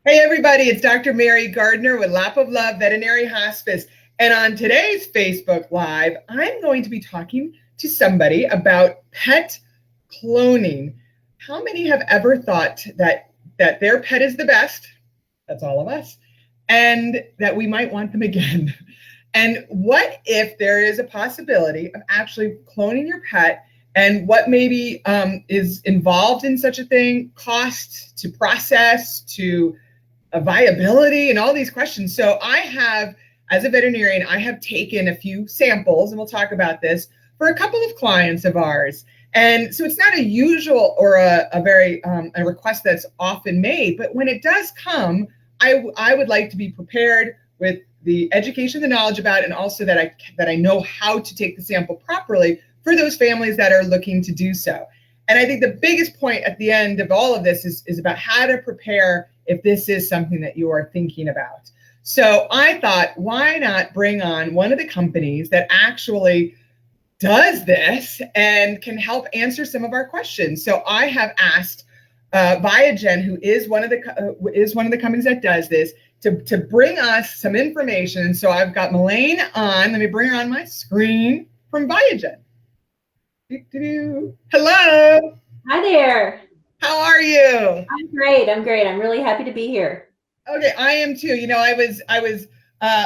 Hey everybody, it's Dr. Mary Gardner with Lap of Love Veterinary Hospice. And on today's Facebook Live, I'm going to be talking to somebody about pet cloning. How many have ever thought that their pet is the best? That's all of us. And that we might want them again. And what if there is a possibility of actually cloning your pet, and what maybe is involved in such a thing, cost to process, to viability, and all these questions. So I have, as a veterinarian, I have taken a few samples, and we'll talk about this, for a couple of clients of ours. And so it's not a usual or a very a request that's often made, but when it does come, I would like to be prepared with the education, the knowledge about it, and also that I know how to take the sample properly for those families that are looking to do so. And I think the biggest point at the end of all of this is about how to prepare if this is something that you are thinking about. So I thought, why not bring on one of the companies that actually does this and can help answer some of our questions. So I have asked Viagen, who is one of the companies that does this, to bring us some information. So I've got Melain on. Let me bring her on my screen from Viagen. Hello. Hi there. How are you? I'm great. I'm really happy to be here. Okay, I am too. You know, I was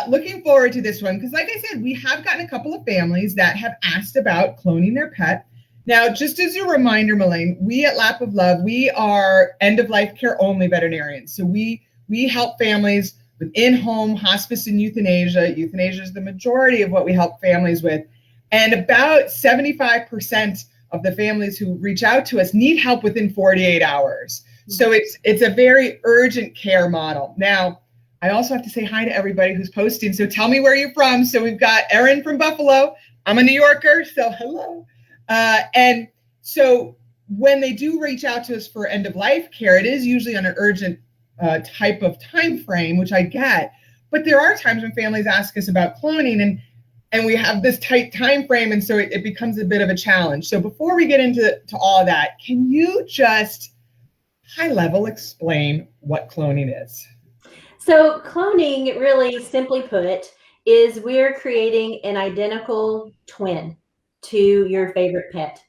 looking forward to this one because, like I said, we have gotten a couple of families that have asked about cloning their pet. Now, just as a reminder, Melain, we at Lap of Love, we are end-of-life care only veterinarians. So we help families with in-home hospice and euthanasia. Euthanasia is the majority of what we help families with. And about 75% of the families who reach out to us need help within 48 hours. So it's a very urgent care model. Now, I also have to say hi to everybody who's posting. So tell me where you're from. So we've got Erin from Buffalo. I'm a New Yorker, so hello. And so when they do reach out to us for end-of-life care, it is usually on an urgent type of time frame, which I get. But there are times when families ask us about cloning, and we have this tight time frame, and so it becomes a bit of a challenge. So before we get into all that, can you just high level explain what cloning is? So cloning, really simply put, is we're creating an identical twin to your favorite pet.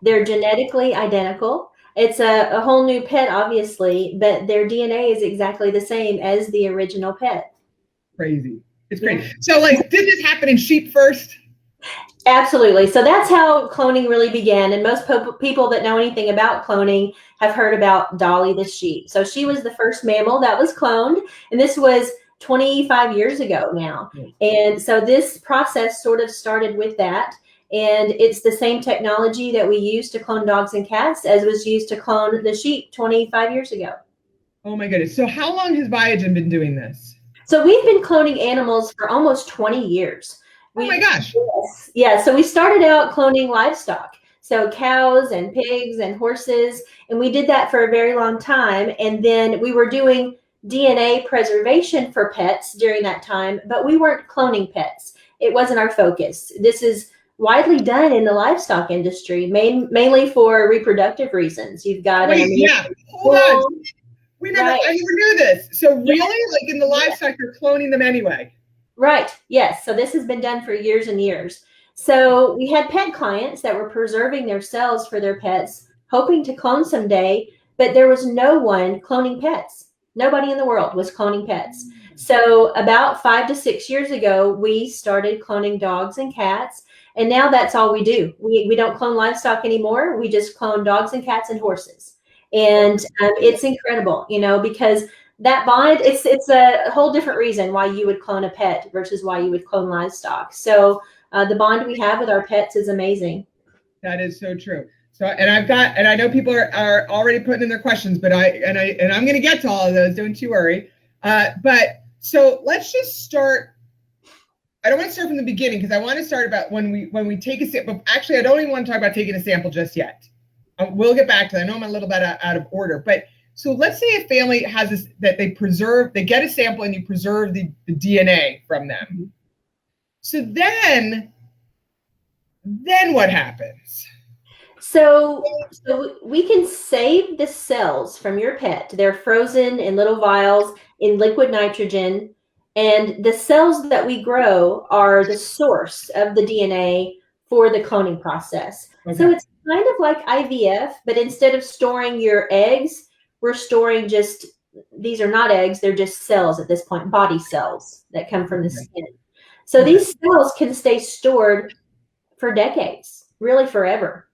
They're genetically identical. It's a whole new pet, obviously, but their DNA is exactly the same as the original pet. Crazy. It's great. Yeah. So, like, did this happen in sheep first? Absolutely. So that's how cloning really began. And most people that know anything about cloning have heard about Dolly the sheep. So she was the first mammal that was cloned. And this was 25 years ago now. And so this process sort of started with that. And it's the same technology that we use to clone dogs and cats as was used to clone the sheep 25 years ago. Oh, my goodness. So how long has Viagen been doing this? So we've been cloning animals for almost 20 years. Oh my gosh. Yes. Yeah. So we started out cloning livestock. So cows and pigs and horses. And we did that for a very long time. And then we were doing DNA preservation for pets during that time, but we weren't cloning pets. It wasn't our focus. This is widely done in the livestock industry, mainly for reproductive reasons. You've got hold on. I never knew this. So really, like in the livestock, you're cloning them anyway. Right. Yes. So this has been done for years and years. So we had pet clients that were preserving their cells for their pets, hoping to clone someday, but there was no one cloning pets. Nobody in the world was cloning pets. So about 5 to 6 years ago, we started cloning dogs and cats. And now that's all we do. We don't clone livestock anymore. We just clone dogs and cats and horses. And it's incredible, because that bond, it's a whole different reason why you would clone a pet versus why you would clone livestock. So the bond we have with our pets is amazing. That is so true. So, and I know people are already putting in their questions, but I'm going to get to all of those. Don't you worry. But so let's just start. I don't want to start from the beginning because I want to start about when we take a sample. Actually, I don't even want to talk about taking a sample just yet. We'll get back to that. I know I'm a little bit out of order, but so let's say a family has this, that they get a sample and you preserve the DNA from them. So then what happens? So we can save the cells from your pet. They're frozen in little vials in liquid nitrogen, and the cells that we grow are the source of the DNA for the cloning process. Okay. So it's kind of like IVF, but instead of storing your eggs, we're storing just, these are not eggs, they're just cells at this point, body cells that come from the skin. So these cells can stay stored for decades, really forever.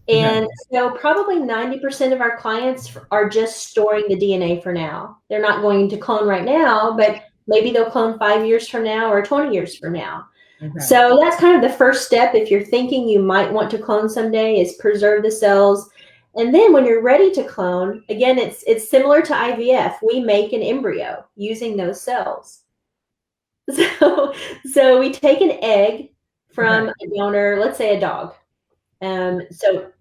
And so probably 90% of our clients are just storing the DNA for now. They're not going to clone right now, but maybe they'll clone 5 years from now or 20 years from now. Okay. So that's kind of the first step. If you're thinking you might want to clone someday, is preserve the cells. And then when you're ready to clone, again, it's similar to IVF. We make an embryo using those cells. So we take an egg from a donor, let's say a dog. So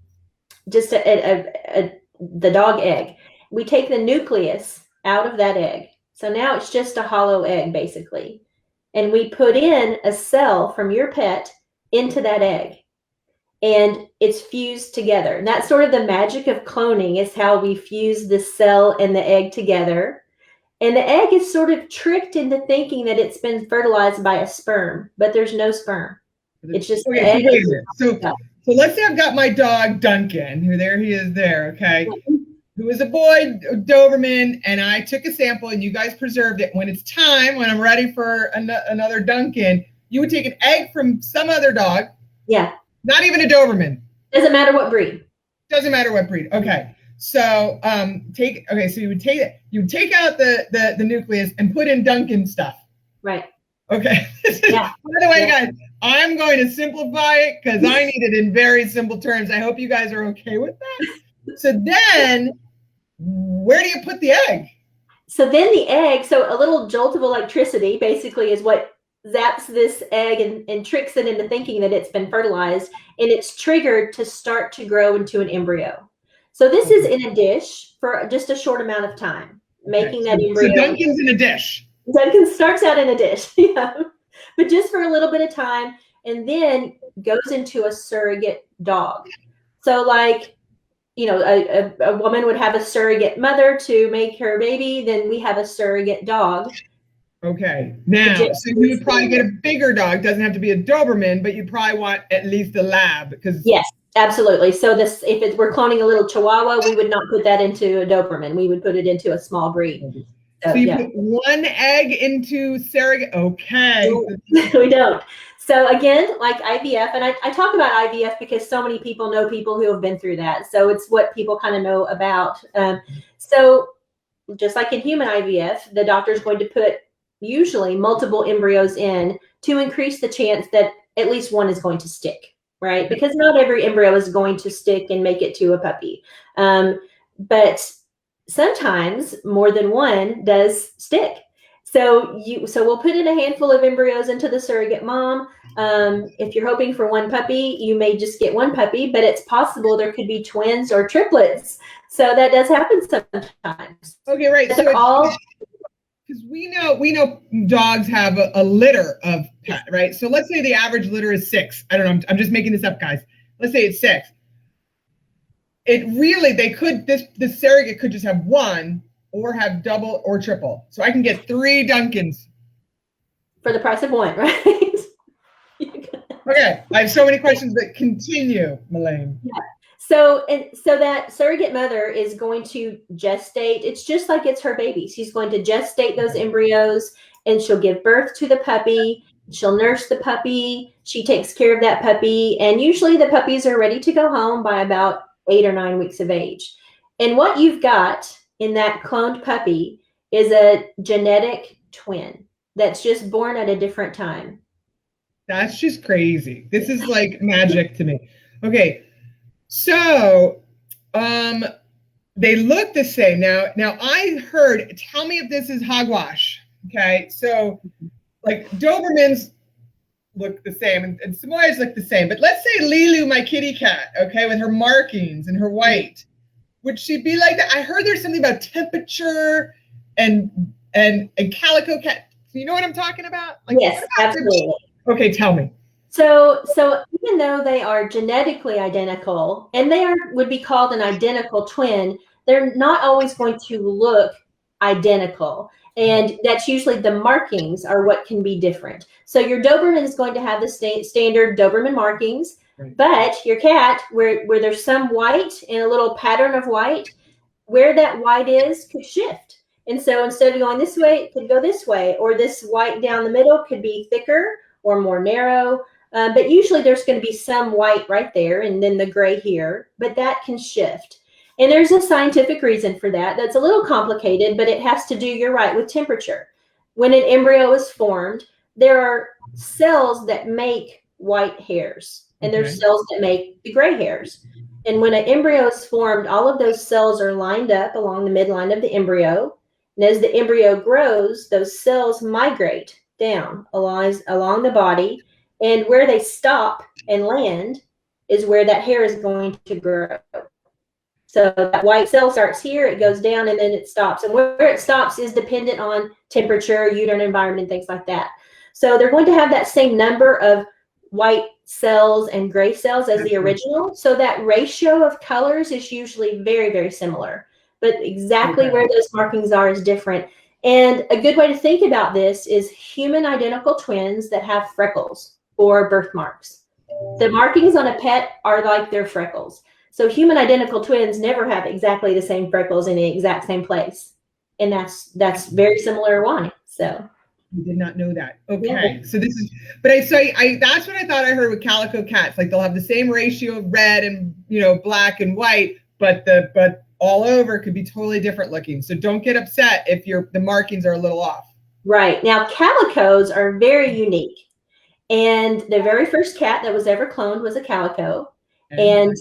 just the dog egg. We take the nucleus out of that egg. So now it's just a hollow egg, basically. And we put in a cell from your pet into that egg. And it's fused together. And that's sort of the magic of cloning, is how we fuse the cell and the egg together. And the egg is sort of tricked into thinking that it's been fertilized by a sperm, but there's no sperm. It's just the egg. So let's say I've got my dog Duncan, who there he is there, okay, who is a boy Doberman, and I took a sample and you guys preserved it. When it's time, when I'm ready for another Duncan, you would take an egg from some other dog. Yeah. Not even a Doberman. Doesn't matter what breed. Doesn't matter what breed. Okay. So so you would take out the nucleus and put in Duncan stuff. Right. Okay. Yeah. By the way, guys, I'm going to simplify it because I need it in very simple terms. I hope you guys are okay with that. So then, where do you put the egg? So then the egg, so a little jolt of electricity basically is what zaps this egg and tricks it into thinking that it's been fertilized, and it's triggered to start to grow into an embryo. So this is in a dish for just a short amount of time, making that embryo. So Duncan's in a dish. Duncan starts out in a dish, yeah, but just for a little bit of time, and then goes into a surrogate dog. So like, you know, a woman would have a surrogate mother to make her baby, then we have a surrogate dog. Okay. Now, so you would probably get a bigger dog. Doesn't have to be a Doberman, but you probably want at least a lab, because yes, absolutely. So this, if we're cloning a little Chihuahua, we would not put that into a Doberman. We would put it into a small breed. So you put one egg into surrogate. Okay. We don't. So again, like IVF, and I talk about IVF because so many people know people who have been through that. So it's what people kind of know about. So just like in human IVF, the doctor is going to put usually multiple embryos in to increase the chance that at least one is going to stick, right? Because not every embryo is going to stick and make it to a puppy. But sometimes more than one does stick. So we'll put in a handful of embryos into the surrogate mom. If you're hoping for one puppy, you may just get one puppy, but it's possible there could be twins or triplets. So that does happen sometimes. Okay, right. So all, because we know dogs have a litter of pet, right? So let's say the average litter is 6. I don't know. I'm just making this up, guys. Let's say it's 6. It really, this surrogate could just have one, or have double or triple. So I can get 3 Duncans for the price of one, right? Okay, I have so many questions, but continue, Melain. Yeah. So that surrogate mother is going to gestate. It's just like it's her baby. She's going to gestate those embryos, and she'll give birth to the puppy. She'll nurse the puppy. She takes care of that puppy. And usually the puppies are ready to go home by about 8 or 9 weeks of age. And what you've got in that cloned puppy is a genetic twin that's just born at a different time. That's just crazy. This is like magic to me. Okay. So, they look the same. Now I heard, tell me if this is hogwash. Okay. So like Dobermans look the same and Samoyeds look the same, but let's say Lilu, my kitty cat, okay, with her markings and her white, would she be like that? I heard there's something about temperature and calico cat. You know what I'm talking about? Like, yes, absolutely. Okay. Tell me. So even though they are genetically identical, and would be called an identical twin, they're not always going to look identical. And that's usually the markings are what can be different. So your Doberman is going to have the standard Doberman markings, Right. but your cat, where there's some white and a little pattern of white, where that white is could shift. And so instead of going this way, it could go this way, or this white down the middle could be thicker or more narrow. But usually there's going to be some white right there and then the gray here, but that can shift. And there's a scientific reason for that. That's a little complicated, but it has to do, you're right, with temperature. When an embryo is formed, there are cells that make white hairs, and there's cells that make the gray hairs. And when an embryo is formed, all of those cells are lined up along the midline of the embryo. And as the embryo grows, those cells migrate down along the body. And where they stop and land is where that hair is going to grow. So that white cell starts here, it goes down, and then it stops. And where it stops is dependent on temperature, uterine environment, and things like that. So they're going to have that same number of white cells and gray cells as the original. So that ratio of colors is usually very, very similar. But exactly where those markings are is different. And a good way to think about this is human identical twins that have freckles or birthmarks. The markings on a pet are like their freckles. So human identical twins never have exactly the same freckles in the exact same place. And that's very similar why. So I did not know that. Okay. Yeah. So this is, but that's what I thought I heard with calico cats. Like they'll have the same ratio of red and, black and white, but all over could be totally different looking. So don't get upset if the markings are a little off. Right. Now, calicos are very unique. And the very first cat that was ever cloned was a calico. And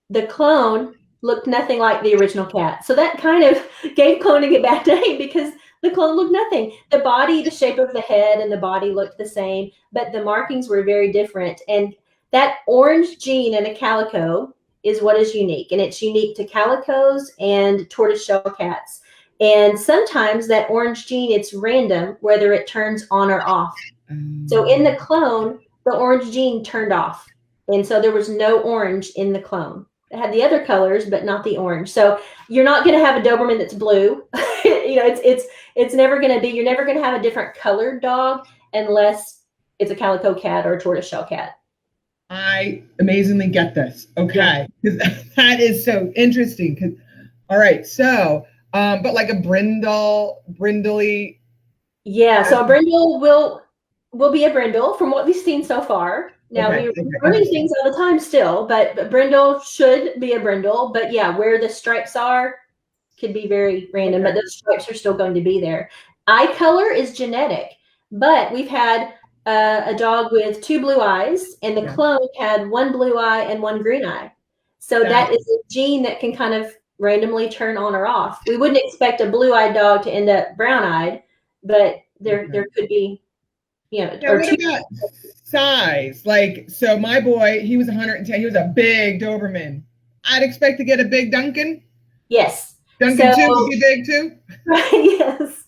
the clone looked nothing like the original cat. So that kind of gave cloning a bad name because the clone looked nothing. The body, the shape of the head and the body looked the same, but the markings were very different. And that orange gene in a calico is what is unique. And it's unique to calicos and tortoiseshell cats. And sometimes that orange gene, it's random whether it turns on or off. So in the clone, the orange gene turned off. And so there was no orange in the clone. It had the other colors, but not the orange. So you're not going to have a Doberman that's blue. It's never going to be, you're never going to have a different colored dog unless it's a calico cat or a tortoiseshell cat. I amazingly get this. Okay. Because that is so interesting. All right. So, but like a brindley. Yeah. So a brindle will be a brindle from what we've seen so far. Now we're learning things all the time still, but brindle should be a brindle. But yeah, where the stripes are could be very random, but those stripes are still going to be there. Eye color is genetic, but we've had a dog with 2 blue eyes, and the clone had 1 blue eye and 1 green eye. So that is a gene that can kind of randomly turn on or off. We wouldn't expect a blue-eyed dog to end up brown-eyed, but there could be, or what about size? Like, so my boy, he was 110. He was a big Doberman. I'd expect to get a big Duncan. Yes. Duncan too would be big too. Right. Yes.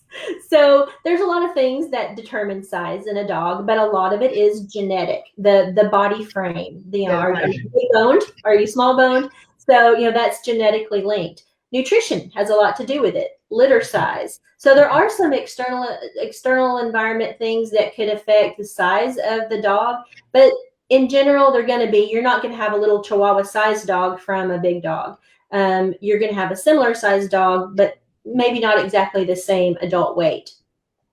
So there's a lot of things that determine size in a dog, but a lot of it is genetic. The body frame. Are you big boned? Are you small boned? So that's genetically linked. Nutrition has a lot to do with it. Litter size. So there are some external environment things that could affect the size of the dog, but in general, you're not going to have a little Chihuahua sized dog from a big dog. You're going to have a similar sized dog, but maybe not exactly the same adult weight.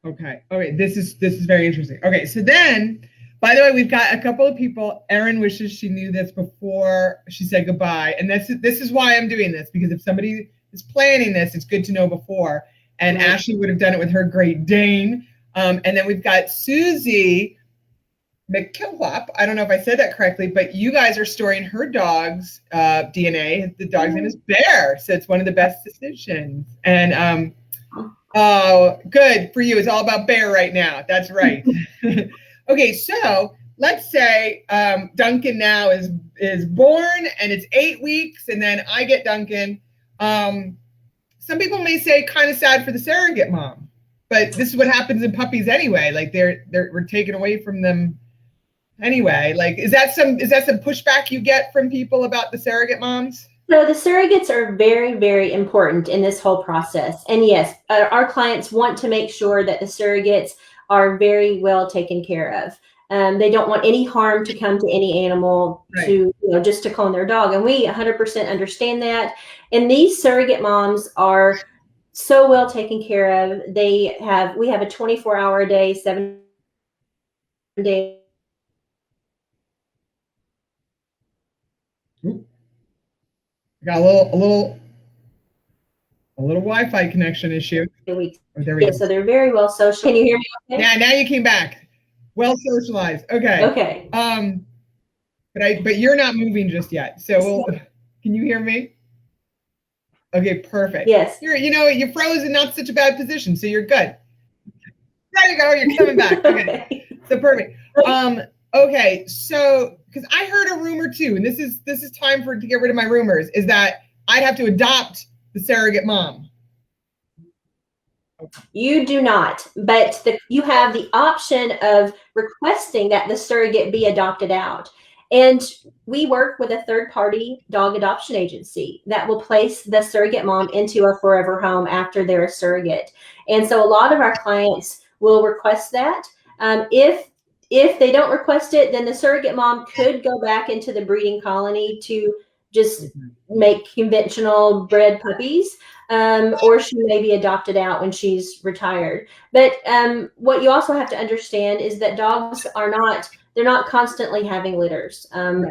Okay. All right. This is very interesting. Okay. So then, by the way, we've got a couple of people. Erin wishes she knew this before she said goodbye. And this is why I'm doing this, because if somebody is planning this, it's good to know before. And Ashley would have done it with her Great Dane. And then we've got Susie McKillop. I don't know if I said that correctly, but you guys are storing her dog's DNA. The dog's name is Bear. So it's one of the best decisions. And oh, good for you. It's all about Bear right now. That's right. Okay, so let's say Duncan now is born and it's 8 weeks, and then I get Duncan. Some people may say kind of sad for the surrogate mom, but this is what happens in puppies anyway. Like we're taken away from them anyway, like, is that some pushback you get from people about the surrogate moms? So the surrogates are very, very important in this whole process. And yes, our clients want to make sure that the surrogates are very well taken care of. They don't want any harm to come to any animal, Right. to just to clone their dog. And we 100% understand that. And these surrogate moms are so well taken care of. We have a 24-hour a day, 7-day. Got a little Wi-Fi connection issue. Oh, there we go. So they're very well social. Can you hear me okay? Yeah, now you came back. Well socialized. Okay. Okay. But you're not moving just yet. So can you hear me? Okay, perfect. Yes. You're frozen, not such a bad position, so you're good. There you go. You're coming back. Okay. So perfect. Okay, so because I heard a rumor too, and this is time to get rid of my rumors, is that I'd have to adopt the surrogate mom. You do not, but you have the option of requesting that the surrogate be adopted out. And we work with a third-party dog adoption agency that will place the surrogate mom into a forever home after they're a surrogate. And so a lot of our clients will request that. If they don't request it, then the surrogate mom could go back into the breeding colony to just make conventional bred puppies, or she may be adopted out when she's retired. But what you also have to understand is that dogs they're not constantly having litters.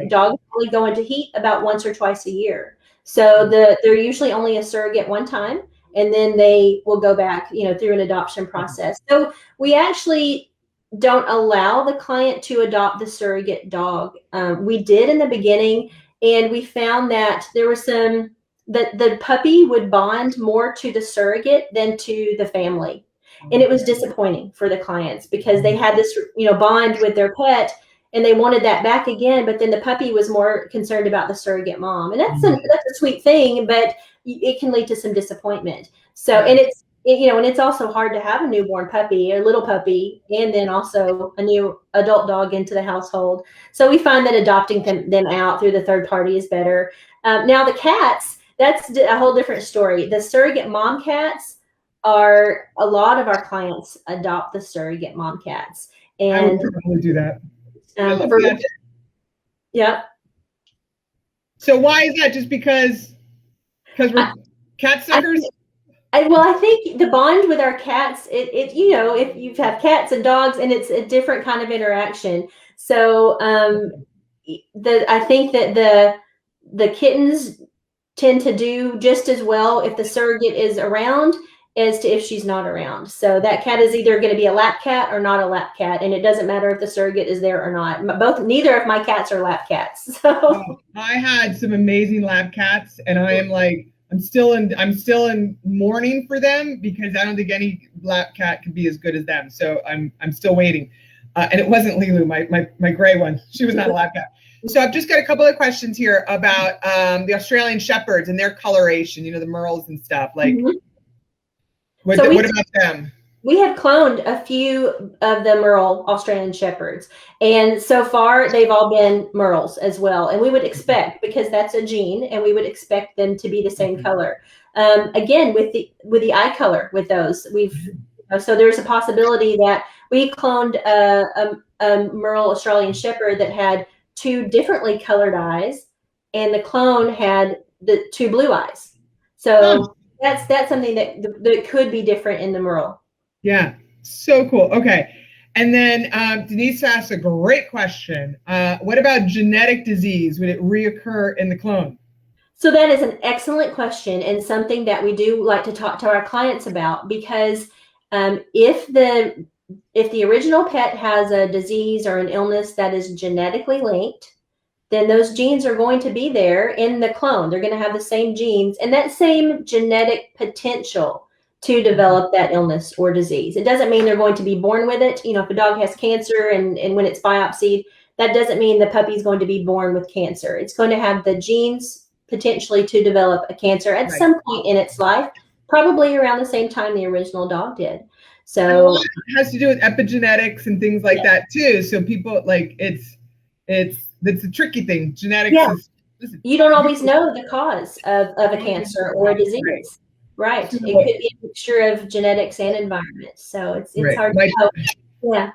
Dogs only go into heat about once or twice a year. So they're usually only a surrogate one time, and then they will go back, through an adoption process. So we actually don't allow the client to adopt the surrogate dog. We did in the beginning, and we found that there was the puppy would bond more to the surrogate than to the family. And it was disappointing for the clients because they had this, bond with their pet, and they wanted that back again. But then the puppy was more concerned about the surrogate mom, and that's a sweet thing, but it can lead to some disappointment. So, and it's also hard to have a newborn puppy, a little puppy, and then also a new adult dog into the household. So we find that adopting them out through the third party is better. Now the cats, that's a whole different story. The surrogate mom cats a lot of our clients adopt the surrogate mom cats. And I would probably do that. Yeah. So why is that? Just because we're cat suckers? I think the bond with our cats, if you have cats and dogs, and it's a different kind of interaction. So I think that the kittens tend to do just as well if the surrogate is around as to if she's not around. So that cat is either going to be a lap cat or not a lap cat, and it doesn't matter if the surrogate is there or not. Neither of my cats are lap cats. So I had some amazing lap cats, and I'm still in mourning for them because I don't think any lap cat could be as good as them. So I'm still waiting. And it wasn't Lilu, my gray one. She was not a lap cat. So I've just got a couple of questions here about the Australian Shepherds and their coloration, the merles and stuff. Like, what about them? We have cloned a few of the merle Australian Shepherds, and so far they've all been merles as well. And we would expect, because that's a gene, and we would expect them to be the same color. Again, with the eye color with those, so there's a possibility that we cloned a merle Australian Shepherd that had two differently colored eyes, and the clone had the two blue eyes. So that's something that could be different in the merle. Yeah, so cool. Okay. And then Denise asked a great question. What about genetic disease? Would it reoccur in the clone? So that is an excellent question, and something that we do like to talk to our clients about, because if the original pet has a disease or an illness that is genetically linked, then those genes are going to be there in the clone. They're going to have the same genes and that same genetic potential to develop that illness or disease. It doesn't mean they're going to be born with it. If a dog has cancer and when it's biopsied, that doesn't mean the puppy is going to be born with cancer. It's going to have the genes potentially to develop a cancer at some point in its life, probably around the same time the original dog did. So it has to do with epigenetics and things like that too. So people That's a tricky thing. Genetics Yeah. is. Listen, you don't always know the cause of a cancer or a disease. Right. So, It could be a mixture of genetics and environment. So it's hard to know. Yeah.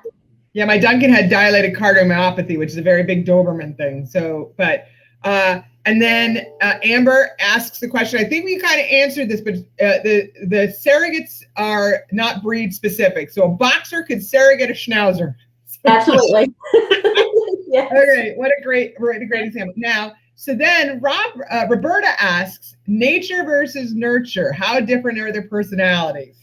Yeah, my Duncan had dilated cardiomyopathy, which is a very big Doberman thing. So, but and then Amber asks the question. I think we kind of answered this, but the surrogates are not breed specific. So a boxer could surrogate a schnauzer. Absolutely. Yes. Okay, what a great example. Now, so then Roberta asks, nature versus nurture. How different are their personalities?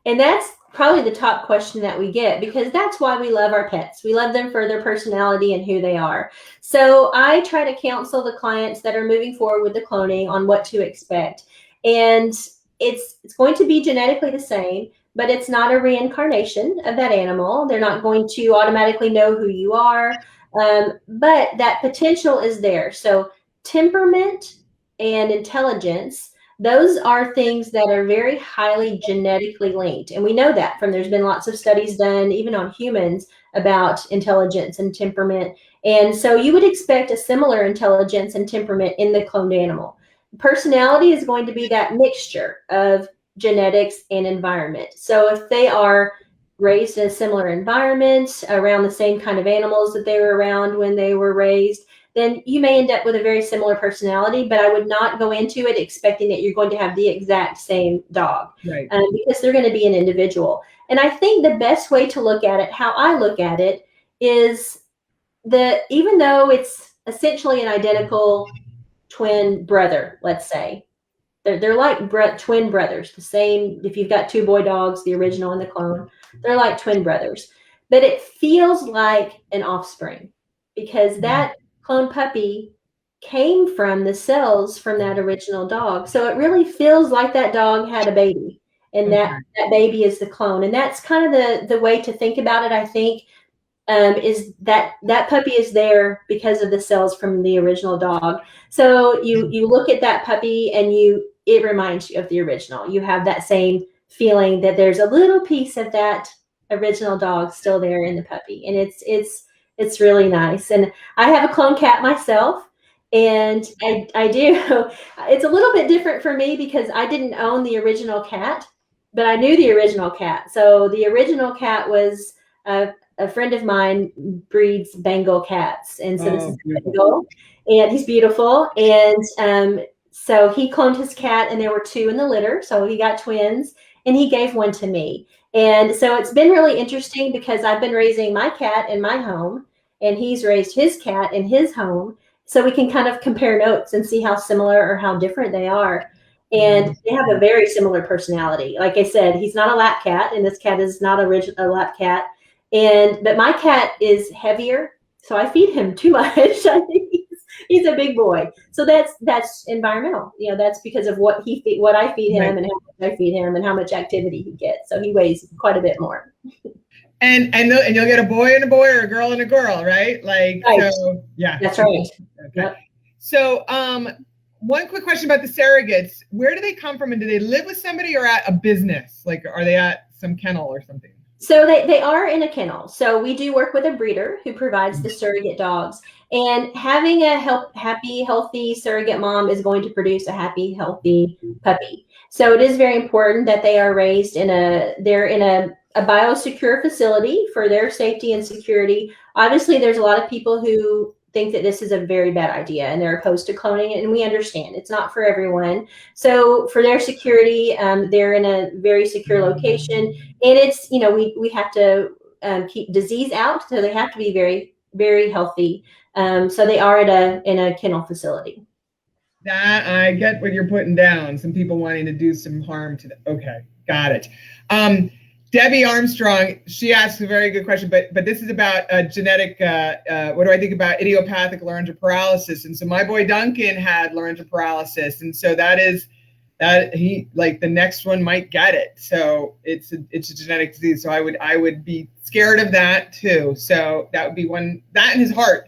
And that's probably the top question that we get, because that's why we love our pets. We love them for their personality and who they are. So I try to counsel the clients that are moving forward with the cloning on what to expect. And it's going to be genetically the same, but it's not a reincarnation of that animal. They're not going to automatically know who you are, but that potential is there. So temperament and intelligence, those are things that are very highly genetically linked. And we know that there's been lots of studies done, even on humans, about intelligence and temperament. And so you would expect a similar intelligence and temperament in the cloned animal. Personality is going to be that mixture of genetics and environment. So if they are raised in a similar environment, around the same kind of animals that they were around when they were raised, then you may end up with a very similar personality, but I would not go into it expecting that you're going to have the exact same dog, right? Because they're going to be an individual. And I think the best way to look at it, how I look at it, is that even though it's essentially an identical twin brother, let's say, they're like twin brothers, the same. If you've got two boy dogs, the original and the clone, they're like twin brothers, but it feels like an offspring, because that clone puppy came from the cells from that original dog. So it really feels like that dog had a baby, and that baby is the clone. And that's kind of the way to think about it, I think, is that puppy is there because of the cells from the original dog. So you look at that puppy and it reminds you of the original. You have that same feeling that there's a little piece of that original dog still there in the puppy. And it's really nice. And I have a clone cat myself, and I do. It's a little bit different for me because I didn't own the original cat, but I knew the original cat. So the original cat was a friend of mine breeds Bengal cats. And so this is Bengal, and he's beautiful. And so he cloned his cat, and there were two in the litter. So he got twins, and he gave one to me. And so it's been really interesting because I've been raising my cat in my home, and he's raised his cat in his home. So we can kind of compare notes and see how similar or how different they are. And they have a very similar personality. Like I said, he's not a lap cat, and this cat is not a lap cat. But my cat is heavier, so I feed him too much. I think he's a big boy. So that's environmental. That's because of what I feed him, and how much I feed him, and how much activity he gets. So he weighs quite a bit more. And you'll get a boy and a boy, or a girl and a girl, right? Right. So yeah. That's right. Okay. Yep. So one quick question about the surrogates. Where do they come from, and do they live with somebody or at a business? Like, are they at some kennel or something? So they are in a kennel. So we do work with a breeder who provides the surrogate dogs. And having a happy, healthy surrogate mom is going to produce a happy, healthy puppy. So it is very important that they are raised in a biosecure facility for their safety and security. Obviously, there's a lot of people who think that this is a very bad idea, and they're opposed to cloning it, and we understand it's not for everyone. So for their security, they're in a very secure location, and it's, we have to keep disease out, so they have to be very, very healthy. So they are in a kennel facility. That I get what you're putting down. Some people wanting to do some harm to them. Okay, got it. Debbie Armstrong, she asks a very good question, but this is about genetic, what do I think about idiopathic laryngeal paralysis? And so my boy Duncan had laryngeal paralysis, and so that he, like, the next one might get it. So it's a genetic disease. So I would be scared of that too. So that would be one, that and his heart.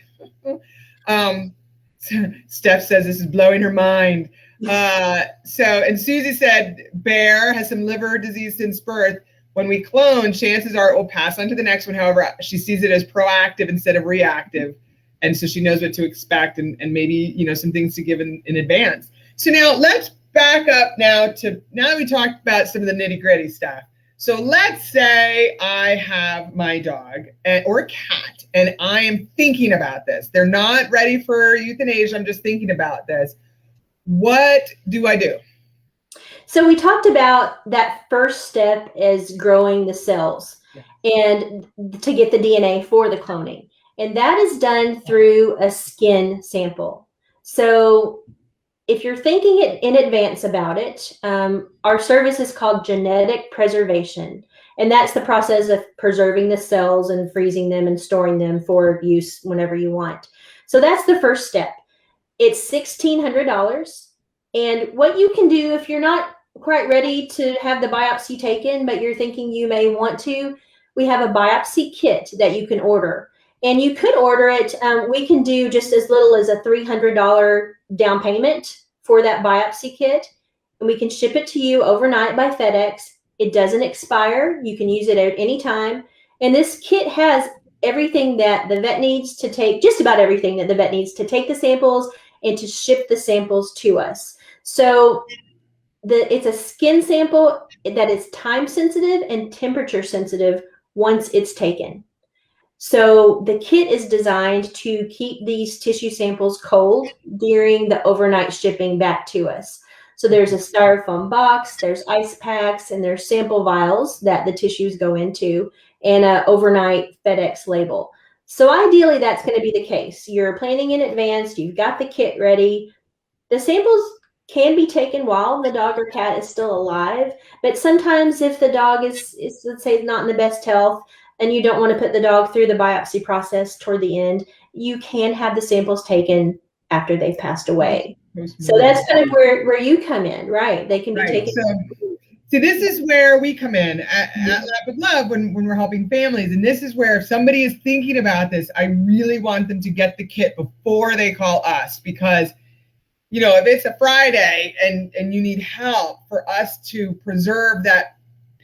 Steph says this is blowing her mind. And Susie said Bear has some liver disease since birth. When we clone, chances are it will pass on to the next one. However, she sees it as proactive instead of reactive. And so she knows what to expect and maybe, some things to give in advance. So now let's back up now that we talked about some of the nitty gritty stuff. So let's say I have my dog or cat and I am thinking about this. They're not ready for euthanasia. I'm just thinking about this. What do I do? So we talked about that first step is growing the cells and to get the DNA for the cloning. And that is done through a skin sample. So if you're thinking in advance about it, our service is called genetic preservation. And that's the process of preserving the cells and freezing them and storing them for use whenever you want. So that's the first step. It's $1,600. And what you can do if you're not quite ready to have the biopsy taken, but you're thinking you may want to, we have a biopsy kit that you can order. And you could order it. We can do just as little as a $300 down payment for that biopsy kit. And we can ship it to you overnight by FedEx. It doesn't expire. You can use it at any time. And this kit has everything that the vet needs to take, just about everything that the vet needs to take the samples and to ship the samples to us. So it's a skin sample that is time sensitive and temperature sensitive once it's taken. So the kit is designed to keep these tissue samples cold during the overnight shipping back to us. So there's a styrofoam box, there's ice packs, and there's sample vials that the tissues go into, and an overnight FedEx label. So ideally, that's going to be the case. You're planning in advance, you've got the kit ready. The samples can be taken while the dog or cat is still alive, but sometimes if the dog is let's say, not in the best health, and you don't want to put the dog through the biopsy process toward the end, you can have the samples taken after they've passed away. So that's kind of where you come in, right? They can be taken. So this is where we come in at Lab with Love when we're helping families. And this is where if somebody is thinking about this, I really want them to get the kit before they call us, because if it's a Friday and you need help for us to preserve that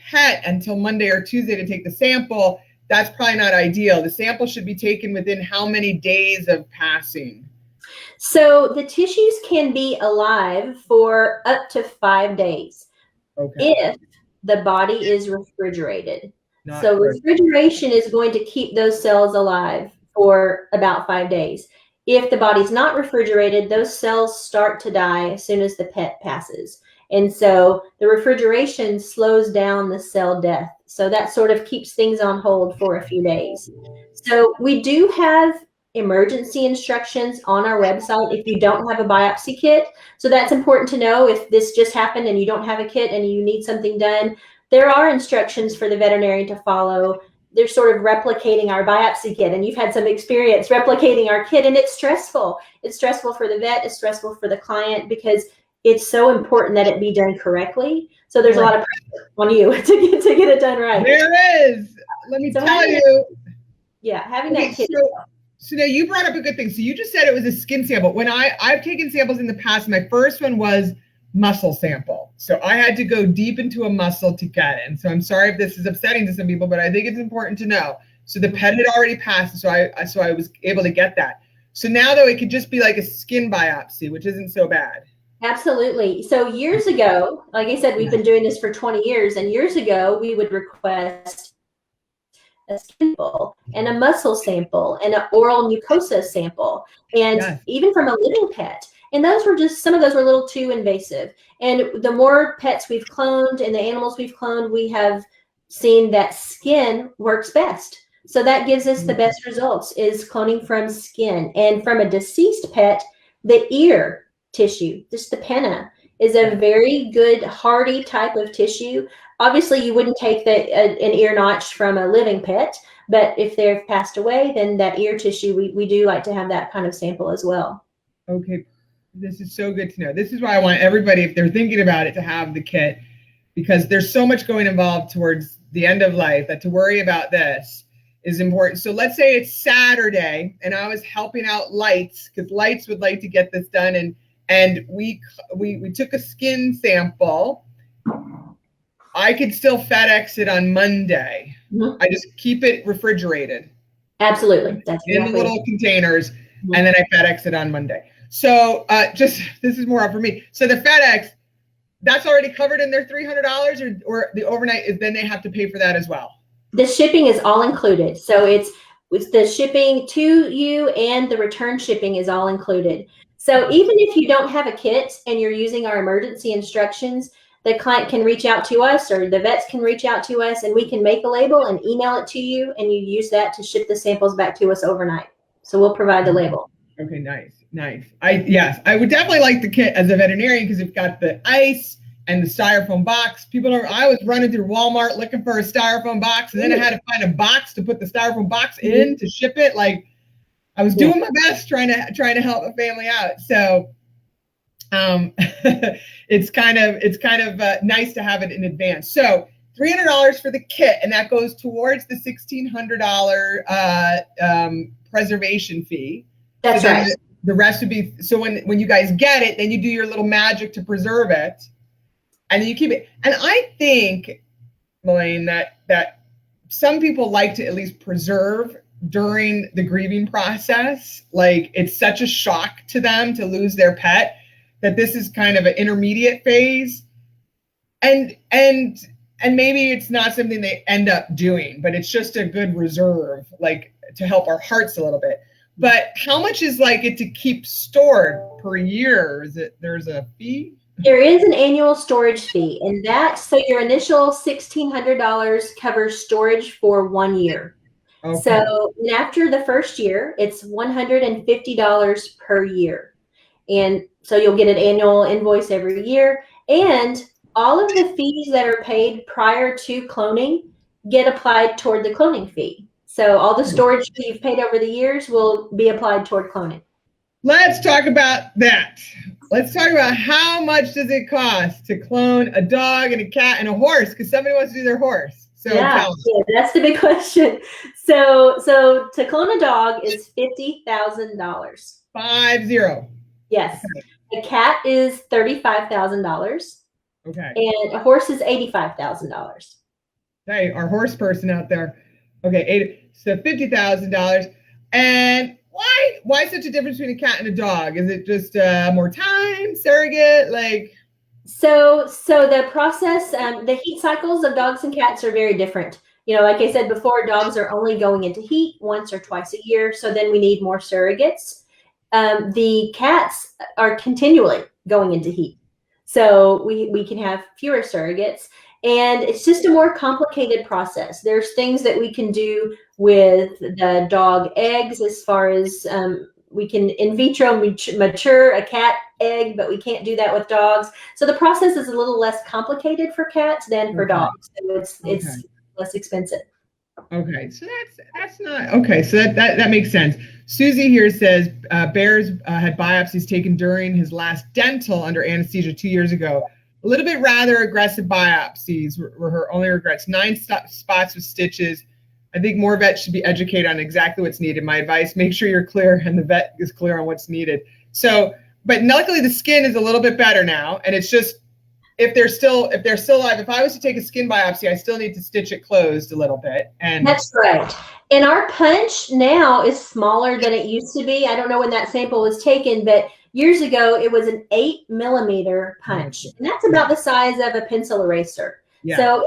pet until Monday or Tuesday to take the sample, that's probably not ideal. The sample should be taken within how many days of passing? So the tissues can be alive for up to 5 days if the body is refrigerated. So refrigeration is going to keep those cells alive for about 5 days. If the body's not refrigerated, those cells start to die as soon as the pet passes. And so the refrigeration slows down the cell death. So that sort of keeps things on hold for a few days. So we do have emergency instructions on our website if you don't have a biopsy kit. So that's important to know. If this just happened and you don't have a kit and you need something done, there are instructions for the veterinarian to follow. They're sort of replicating our biopsy kit, and you've had some experience replicating our kit, and it's stressful. It's stressful for the vet, it's stressful for the client, because it's so important that it be done correctly. So there's a lot of pressure on you to get it done right. There is. Let me tell you. Having that kit. So now you brought up a good thing. So you just said it was a skin sample. When I've taken samples in the past, my first one was muscle sample. So I had to go deep into a muscle to get it. And so I'm sorry if this is upsetting to some people, but I think it's important to know. So the pet had already passed, so I was able to get that. So now though, it could just be like a skin biopsy, which isn't so bad. Absolutely. So years ago, like I said, we've been doing this for 20 years, and years ago we would request a skin sample and a muscle sample and an oral mucosa sample, and even from a living pet. And some of those were a little too invasive. And the more pets we've cloned and the animals we've cloned, we have seen that skin works best. So that gives us the best results, is cloning from skin. And from a deceased pet, the ear tissue, just the pinna, is a very good hardy type of tissue. Obviously, you wouldn't take an ear notch from a living pet, but if they've passed away, then that ear tissue, we do like to have that kind of sample as well. Okay, this is so good to know. This is why I want everybody, if they're thinking about it, to have the kit, because there's so much going involved towards the end of life that to worry about this is important. So let's say it's Saturday and I was helping out Lights, because Lights would like to get this done, and we took a skin sample. I could still FedEx it on Monday. I just keep it refrigerated. Absolutely. That's in the little containers. and then I FedEx it on Monday. So this is more up for me. So the FedEx, that's already covered in their $300, or the overnight is then they have to pay for that as well? The shipping is all included. So it's the shipping to you and the return shipping is all included. So even if you don't have a kit and you're using our emergency instructions, the client can reach out to us, or the vets can reach out to us, and we can make a label and email it to you, and you use that to ship the samples back to us overnight. So we'll provide the label. Okay, nice. I would definitely like the kit as a veterinarian because it's got the ice and the styrofoam box. I was running through Walmart looking for a styrofoam box, and then I had to find a box to put the styrofoam box in to ship it. Like, I was doing my best trying to help a family out. So it's kind of nice to have it in advance. So $300 for the kit, and that goes towards the $1,600 preservation fee. That's right. The rest would be, so when you guys get it, then you do your little magic to preserve it, and then you keep it. And I think, Melain, that some people like to at least preserve during the grieving process. Like, it's such a shock to them to lose their pet that this is kind of an intermediate phase. And maybe it's not something they end up doing, but it's just a good reserve, like, to help our hearts a little bit. But how much is it to keep stored per year? There's a fee? There is an annual storage fee, and so your initial $1,600 covers storage for 1 year. Okay. So after the first year, it's $150 per year. And so you'll get an annual invoice every year. And all of the fees that are paid prior to cloning get applied toward the cloning fee. So all the storage fee you've paid over the years will be applied toward cloning. Let's talk about that. Let's talk about how much does it cost to clone a dog and a cat and a horse, because somebody wants to do their horse. So yeah, that's the big question. So to clone a dog is $50,000. 50. Yes. Okay. A cat is $35,000. Okay. And a horse is $85,000. Hey, our horse person out there. Okay, so $50,000. And why such a difference between a cat and a dog? Is it just more time, surrogate, like? So the process, the heat cycles of dogs and cats are very different. Like I said before, dogs are only going into heat once or twice a year. So then we need more surrogates. The cats are continually going into heat. So we can have fewer surrogates, and it's just a more complicated process. There's things that we can do with the dog eggs, as far as we can in vitro mature a cat egg, but we can't do that with dogs. So the process is a little less complicated for cats than for dogs. So it's less expensive. Okay, so that's not okay. So that makes sense. Susie here says Bears had biopsies taken during his last dental under anesthesia 2 years ago. A little bit rather aggressive biopsies were her only regrets. 9 spots with stitches. I think more vets should be educated on exactly what's needed. My advice: make sure you're clear and the vet is clear on what's needed. So, but luckily the skin is a little bit better now, and it's just if they're still alive. If I was to take a skin biopsy, I still need to stitch it closed a little bit. And that's right. And our punch now is smaller than it used to be. I don't know when that sample was taken, but years ago it was an 8 millimeter punch, and that's about the size of a pencil eraser. Yeah. So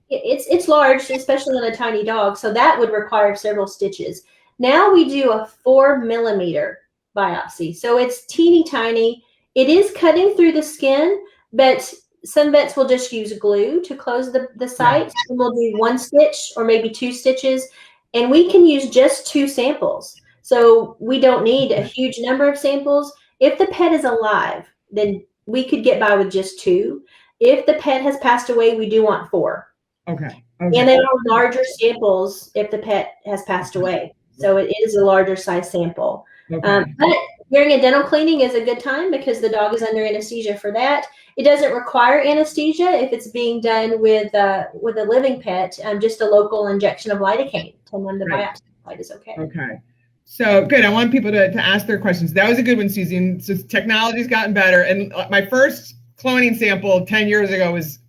it's large, especially on a tiny dog. So that would require several stitches. Now we do a 4 millimeter biopsy, so it's teeny tiny. It is cutting through the skin, but some vets will just use glue to close the site. Yeah. And we'll do 1 stitch or maybe 2 stitches, and we can use just 2 samples. So we don't need a huge number of samples. If the pet is alive, then we could get by with just 2. If the pet has passed away, we do want 4. Okay. And then are larger samples if the pet has passed away. So it is a larger size sample. Okay. But during a dental cleaning is a good time because the dog is under anesthesia for that. It doesn't require anesthesia if it's being done with a living pet. Just a local injection of lidocaine to numb the biopsy site is okay. Okay. So good. I want people to ask their questions. That was a good one, Susie. And so technology's gotten better. And my first cloning sample 10 years ago was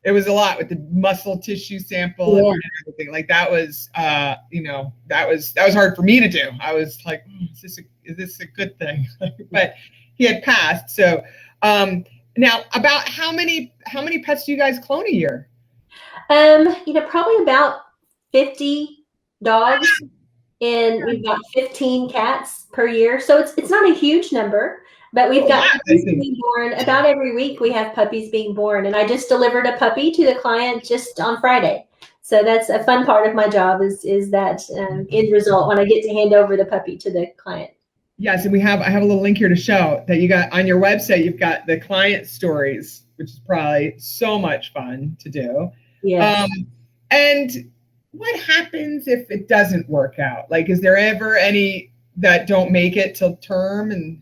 a lot with the muscle tissue sample and everything. Like that was, that was hard for me to do. I was like, is this is this a good thing? But he had passed. So now, about how many pets do you guys clone a year? Probably about 50 dogs, and we've got 15 cats per year. So it's not a huge number, but we've got puppies being born. About every week we have puppies being born. And I just delivered a puppy to the client just on Friday. So that's a fun part of my job is that end result when I get to hand over the puppy to the client. Yes, and I have a little link here to show that you got on your website, you've got the client stories, which is probably so much fun to do. Yes. And what happens if it doesn't work out? Like, is there ever any that don't make it till term? And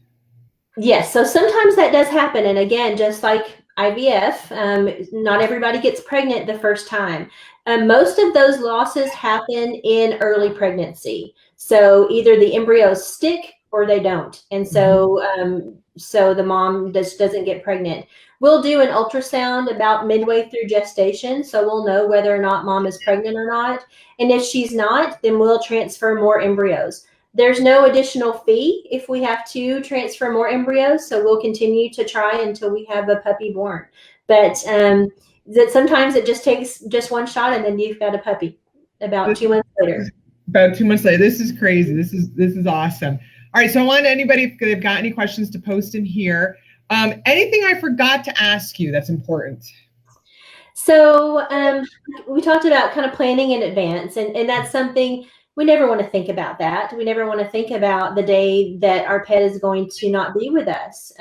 yes, so sometimes that does happen. And again, just like IVF, not everybody gets pregnant the first time. Most of those losses happen in early pregnancy. So either the embryos stick or they don't. And so so the mom doesn't get pregnant. We'll do an ultrasound about midway through gestation, so we'll know whether or not mom is pregnant or not. And if she's not, then we'll transfer more embryos. There's no additional fee if we have to transfer more embryos, so we'll continue to try until we have a puppy born. But sometimes it just takes just one shot, and then you've got a puppy about 2 months later. About 2 months later. This is crazy. This is awesome. All right, so I want anybody, if they've got any questions, to post in here. Anything I forgot to ask you that's important? So we talked about kind of planning in advance, and that's something we never want to think about that. We never want to think about the day that our pet is going to not be with us.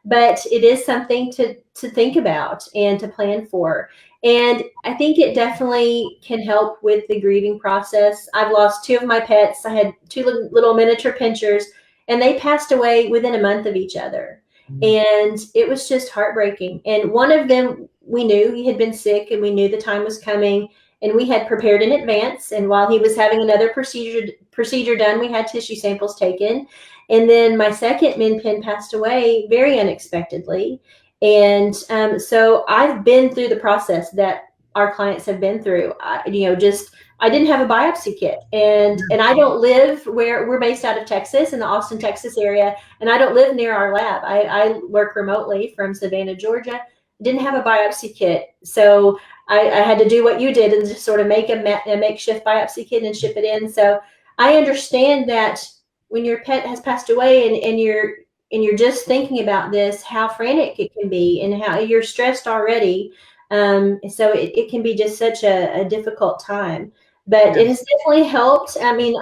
But it is something to think about and to plan for. And I think it definitely can help with the grieving process. I've lost 2 of my pets. I had 2 little miniature pinchers, and they passed away within a month of each other. And it was just heartbreaking. And one of them, we knew he had been sick, and we knew the time was coming, and we had prepared in advance. And while he was having another procedure done, we had tissue samples taken. And then my second min pin passed away very unexpectedly. And so I've been through the process that our clients have been through. I didn't have a biopsy kit, and I don't live where we're based out of Texas, in the Austin, Texas area, and I don't live near our lab. I work remotely from Savannah, Georgia. Didn't have a biopsy kit, so I had to do what you did and just sort of make a makeshift biopsy kit and ship it in. So I understand that when your pet has passed away and you're just thinking about this, how frantic it can be and how you're stressed already. So it can be just such a difficult time, but it has definitely helped. I mean,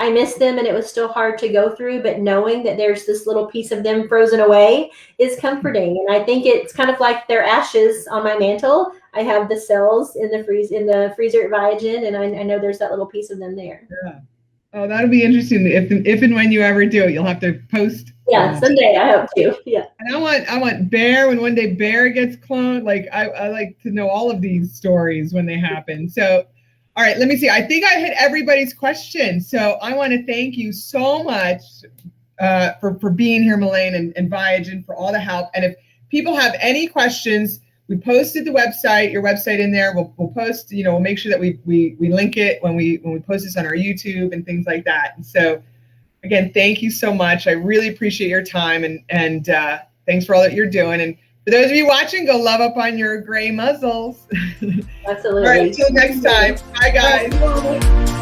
I miss them, and it was still hard to go through, but knowing that there's this little piece of them frozen away is comforting. And I think it's kind of like their ashes on my mantle. I have the cells in the freezer at Viagen, and I know there's that little piece of them there. Yeah. Oh, that'll be interesting. If and when you ever do it, you'll have to post. Yeah, someday I hope to. Yeah. And I want Bear, when one day Bear gets cloned. Like I like to know all of these stories when they happen. So, all right, let me see. I think I hit everybody's question. So I want to thank you so much for being here, Melain, and Viagen, for all the help. And if people have any questions, we posted the website, your website in there. We'll post, we'll make sure that we link it when we post this on our YouTube and things like that. And so again, thank you so much. I really appreciate your time, and thanks for all that you're doing. And for those of you watching, go love up on your gray muzzles. Absolutely. All right, until next time. Bye, guys.